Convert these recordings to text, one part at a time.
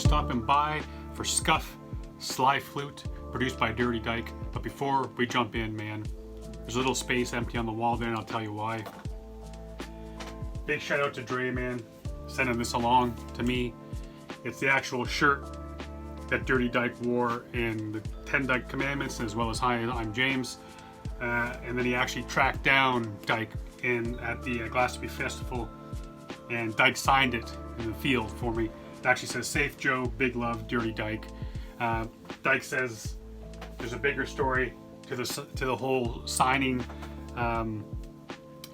stopping by for Scuff, Sly Flute, produced by Dirty Dyke. But before we jump in, man, there's a little space empty on the wall there, and I'll tell you why. Big shout out to Dre, man, sending this along to me. It's the actual shirt that Dirty Dyke wore in the 10 Dyke Commandments, as well as Hi, I'm James. And then he actually tracked down Dyke at the Glastonbury Festival, and Dyke signed it in the field for me. It actually says, "Safe Joe, big love, Dirty Dyke." Dyke says there's a bigger story to the whole signing, and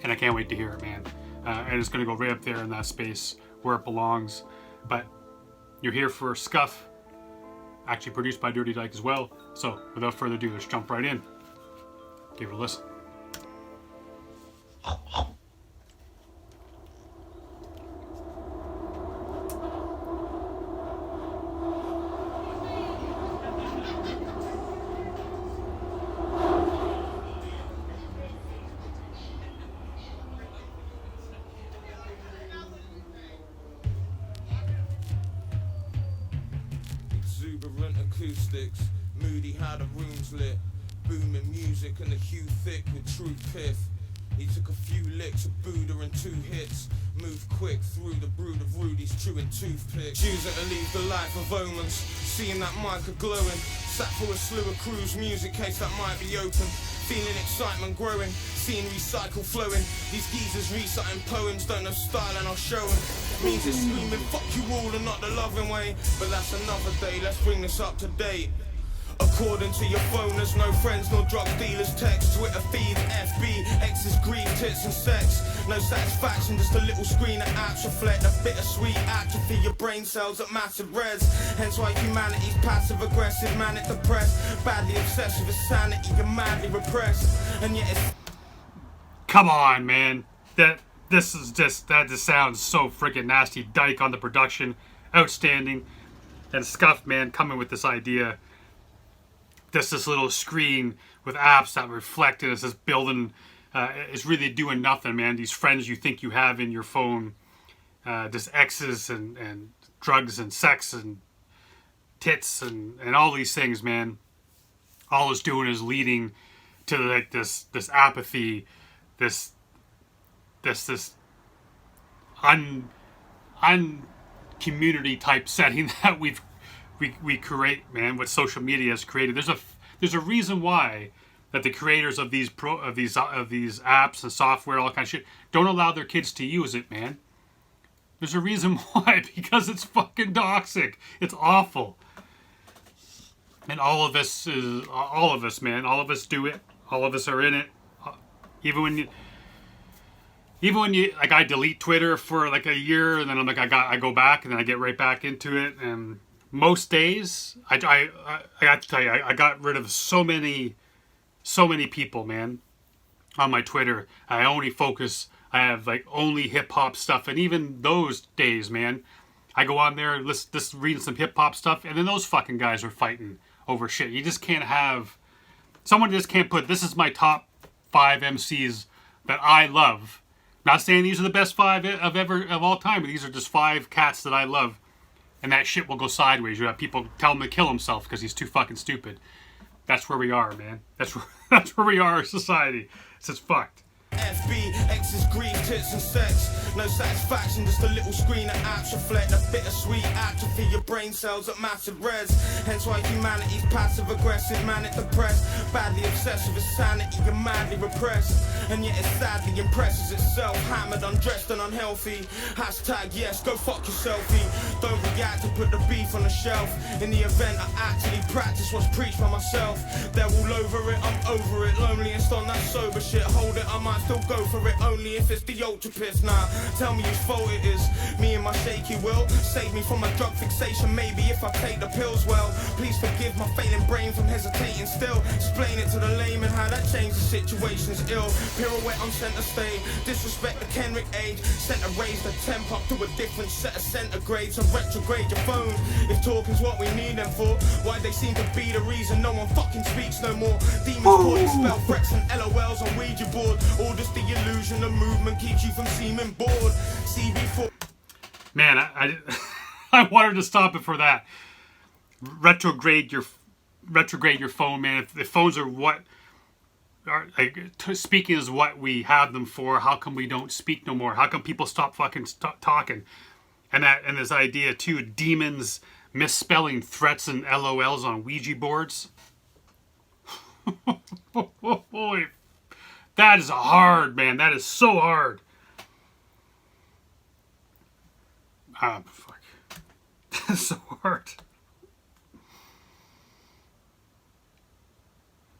I can't wait to hear it, man. And it's going to go right up there in that space where it belongs. But you're here for Scuff, actually produced by Dirty Dyke as well. So without further ado, let's jump right in. Give it a listen. Exuberant acoustics, moody how the room's lit, booming music and the hue thick with true pith. He took a few licks of Buddha and 2 hits, moved quick through the brood of rudies chewing toothpicks. Choosing to leave the life of omens, seeing that mic glowing, sat for a slew of crews, music case that might be open. Feeling excitement growing, seeing recycle flowing. These geezers reciting poems, don't know style and I'll show them. Means it's screaming fuck you all and not the loving way. But that's another day, let's bring this up to date. According to your phone, there's no friends, no drug dealers, text, Twitter feed, FB, exes, greed, tits and sex. No satisfaction, just a little screen of apps reflect a bittersweet atrophy, your brain cells at massive reds. Hence why humanity's passive aggressive, manic depressed, badly obsessed with insanity, you're madly repressed. And yet it's... Come on, man. That just sounds so freaking nasty. Dyke on the production, outstanding. And Scuff, man, coming with this idea. This little screen with apps that reflect, and it's just building. It's really doing nothing, man. These friends you think you have in your phone, just exes and drugs and sex and tits and all these things, man. All it's doing is leading to like this apathy, this un-community type setting that we create, man. What social media has created. There's a reason why that the creators of these apps and software, all kind of shit, don't allow their kids to use it, man. There's a reason why, because it's fucking toxic. It's awful. And all of us, man. All of us do it. All of us are in it. Even when you like, I delete Twitter for like a year, and then I'm like, I go back, and then I get right back into it, and most days, I got to tell you, I got rid of so many people, man, on my Twitter. I have like only hip hop stuff, and even those days, man, I go on there, just reading some hip hop stuff, and then those fucking guys are fighting over shit. You just can't have, someone just can't put, this is my top 5 MCs that I love. Not saying these are the best 5 of all time, but these are just 5 cats that I love. And that shit will go sideways. You have people tell him to kill himself because he's too fucking stupid. That's where we are, man. That's where we are as society. It's just fucked. FB, exes, greed, tits and sex. No satisfaction, just a little screen of apps reflect a bittersweet atrophy, your brain cells at massive reds. Hence why humanity's passive aggressive, manic depressed, badly obsessed with insanity, you're madly repressed. And yet it sadly impresses itself, hammered, undressed and unhealthy. Hashtag yes, go fuck yourselfie. Don't react to put the beef on the shelf. In the event I actually practice what's preached by myself. They're all over it, I'm over it. Loneliest on that sober shit, hold it, I might still go for it, only if it's the ultra piss. Now, tell me whose fault it is. Me and my shaky will save me from my drug fixation. Maybe if I take the pills well. Please forgive my failing brain from hesitating still. Explain it to the layman how that changes situations ill. Pirouette on center stage, disrespect the Kenrick age. Center raise the temp up to a different set of centigrades. And retrograde your phone if talking's what we need them for. Why they seem to be the reason no one fucking speaks no more. Demons calling spell threats and LOLs on Ouija board. All just the illusion of movement keeps you from seeming bored. CB4. Man, I wanted to stop it for that. Retrograde your phone, man. If phones are what are like, speaking is what we have them for, how come we don't speak no more? How come people stop fucking talking? And this idea too, demons misspelling threats and LOLs on Ouija boards. Boy, that is hard, man. That is so hard. Fuck. That's so hard.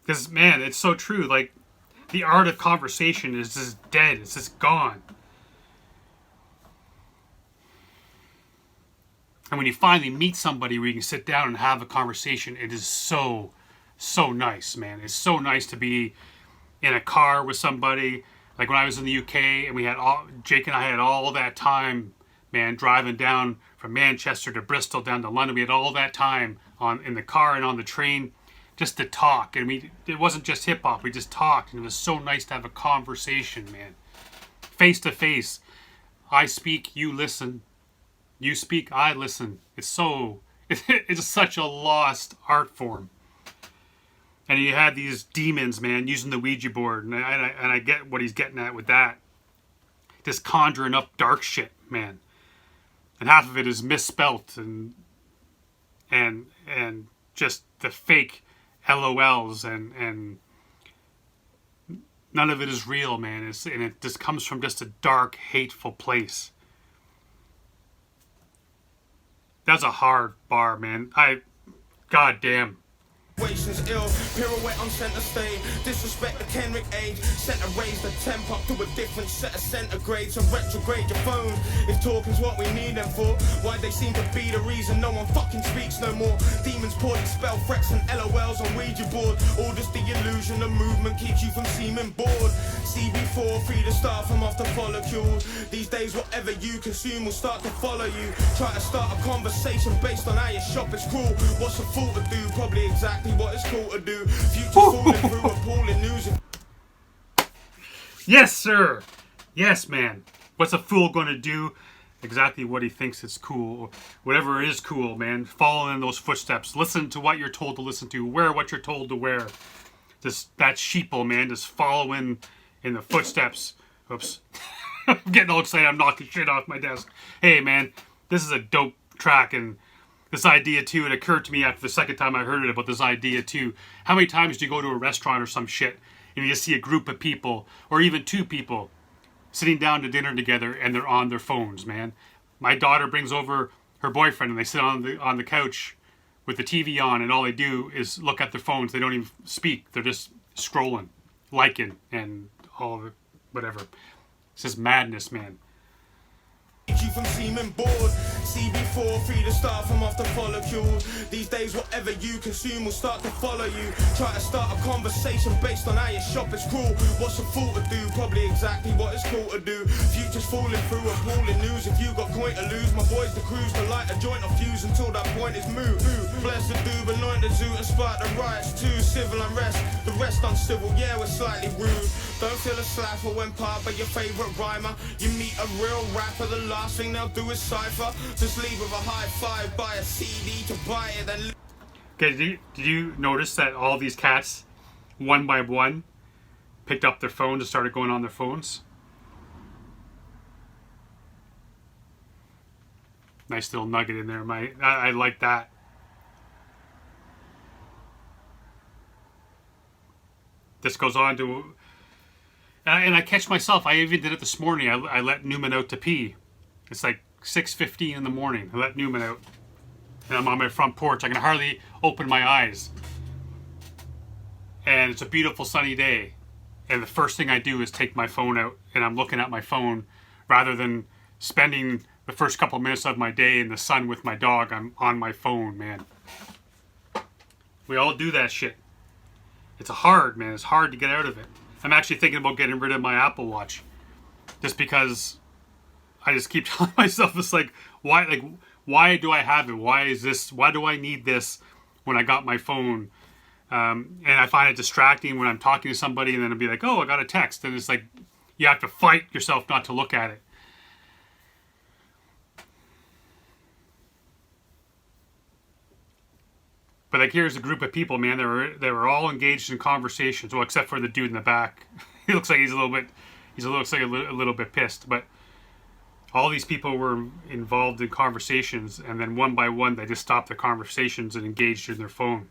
Because, man, it's so true. Like, the art of conversation is just dead. It's just gone. And when you finally meet somebody where you can sit down and have a conversation, it is so, so nice, man. It's so nice to be in a car with somebody. Like when I was in the UK and Jake and I had all that time, man, driving down from Manchester to Bristol down to London. We had all that time in the car and on the train just to talk. And it wasn't just hip hop. We just talked. And it was so nice to have a conversation, man. Face to face. I speak, you listen. You speak, I listen. It's such a lost art form. And you had these demons, man, using the Ouija board. And I get what he's getting at with that. Just conjuring up dark shit, man. And half of it is misspelt and just the fake LOLs and none of it is real, man. And it just comes from just a dark, hateful place. That's a hard bar, man. God damn. Ill, pirouette on center stage, disrespect the Kenrick age, center raise the temp up to a different set of centigrades and retrograde your phone. If talking's what we need them for, why they seem to be the reason no one fucking speaks no more. Demons poorly spell threats and LOLs on Ouija board, all just the illusion of movement keeps you from seeming bored. CB4 free to start from off the follicule. These days whatever you consume will start to follow you. Try to start a conversation based on how your shop is cruel. What's a fool to do? Probably exactly what it's cool to do. Future falling through appalling news. Yes, sir. Yes, man. What's a fool going to do? Exactly what he thinks is cool. Whatever is cool, man. Follow in those footsteps. Listen to what you're told to listen to. Wear what you're told to wear. Just that sheeple, man. Just follow in the footsteps. Oops. I'm getting all excited. I'm knocking shit off my desk. Hey, man. This is a dope track, and this idea too, it occurred to me after the second time I heard it about this idea too. How many times do you go to a restaurant or some shit and you just see a group of people or even two people sitting down to dinner together and they're on their phones, man? My daughter brings over her boyfriend and they sit on the couch with the TV on and all they do is look at their phones. They don't even speak. They're just scrolling, liking, and all the whatever. It's just madness, man. You from seeming bored. CB4 free to start from off the follicule. These days whatever you consume will start to follow you. Try to start a conversation based on how your shop is cruel. What's a fool to do? Probably exactly what it's cool to do. Future's falling through appalling news. If you got coin to lose, my boys the cruise to light a joint or fuse until that point is moot. Bless the dude, anoint the zoo and spark the riots too. Civil unrest, the rest uncivil, yeah we're slightly rude. Don't feel a slapper when part by your favourite rhymer. You meet a real rapper, the last thing they'll do is cipher. Just leave with a high five, buy a CD to buy it and... Okay, did you notice that all these cats, one by one, picked up their phones and started going on their phones? Nice little nugget in there, I like that. This goes on to... And I catch myself. I even did it this morning. I let Newman out to pee. It's like 6:15 in the morning. I let Newman out. And I'm on my front porch. I can hardly open my eyes. And it's a beautiful sunny day. And the first thing I do is take my phone out. And I'm looking at my phone rather than spending the first couple minutes of my day in the sun with my dog. I'm on my phone, man. We all do that shit. It's hard, man. It's hard to get out of it. I'm actually thinking about getting rid of my Apple Watch, just because I just keep telling myself it's like why do I have it? Why do I need this when I got my phone? And I find it distracting when I'm talking to somebody and then it'll be like, oh, I got a text, and it's like you have to fight yourself not to look at it. But like, here's a group of people, man. They were all engaged in conversations. Well, except for the dude in the back. He looks like a little bit pissed. But all these people were involved in conversations, and then one by one, they just stopped the conversations and engaged in their phone.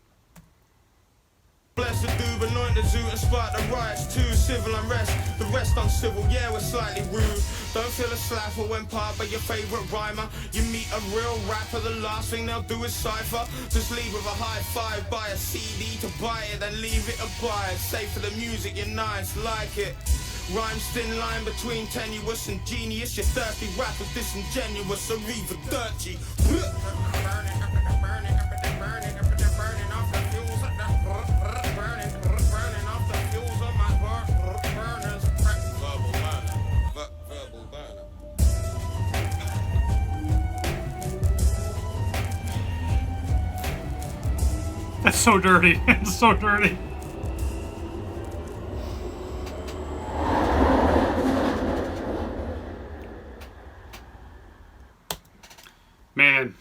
Bless the dude, anoint the zoo and spark the riots too. Civil unrest, the rest uncivil, yeah, we're slightly rude. Don't feel a slapper when part by your favourite rhymer. You meet a real rapper, the last thing they'll do is cypher. Just leave with a high five, buy a CD to buy it, then leave it abide. Safe for the music, you're nice, like it. Rhymes thin line between tenuous and genius. Your thirsty rappers disingenuous, or even dirty. That's so dirty. It's so dirty. Man.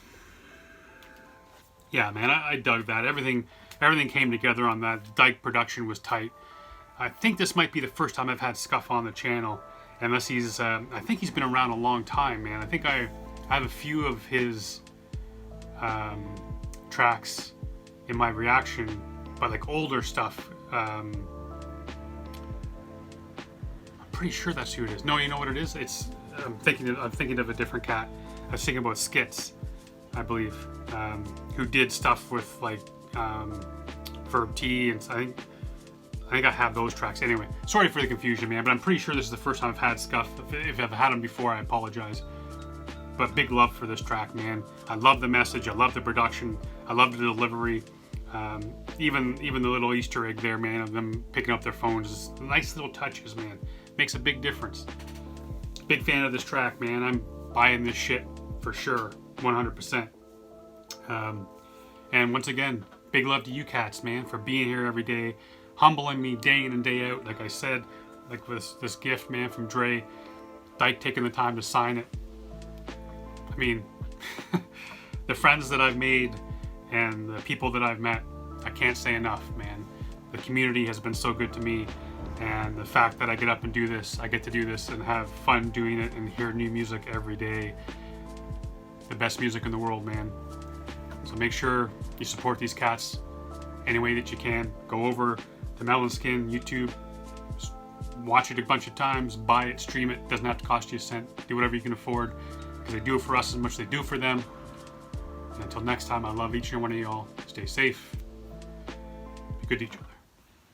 Yeah, man, I dug that. Everything came together on that. Dyke production was tight. I think this might be the first time I've had Scuff on the channel. Unless he's, I think he's been around a long time, man. I think I have a few of his tracks in my reaction, but like older stuff. I'm pretty sure that's who it is. No, you know what it is? It's I'm thinking of a different cat. I was thinking about Skits, I believe, who did stuff with like Verb T, and I think I have those tracks. Anyway, sorry for the confusion, man, but I'm pretty sure this is the first time I've had Scuff. If I've had him before, I apologize. But big love for this track, man. I love the message. I love the production. I love the delivery. Even the little Easter egg there, man, of them picking up their phones. Is nice little touches, man. Makes a big difference. Big fan of this track, man. I'm buying this shit for sure, 100%. And once again, big love to you cats, man, for being here every day, humbling me day in and day out. Like I said, like this gift, man, from Dre, Dyke taking the time to sign it. I mean, the friends that I've made and the people that I've met, I can't say enough, man. The community has been so good to me, and the fact that I get up and do this, I get to do this and have fun doing it and hear new music every day. The best music in the world, man. So make sure you support these cats any way that you can. Go over to Melonskin YouTube, watch it a bunch of times, buy it, stream it. Doesn't have to cost you a cent. Do whatever you can afford, because they do it for us as much as they do for them. And until next time, I love each and one of y'all. Stay safe. Be good to each other.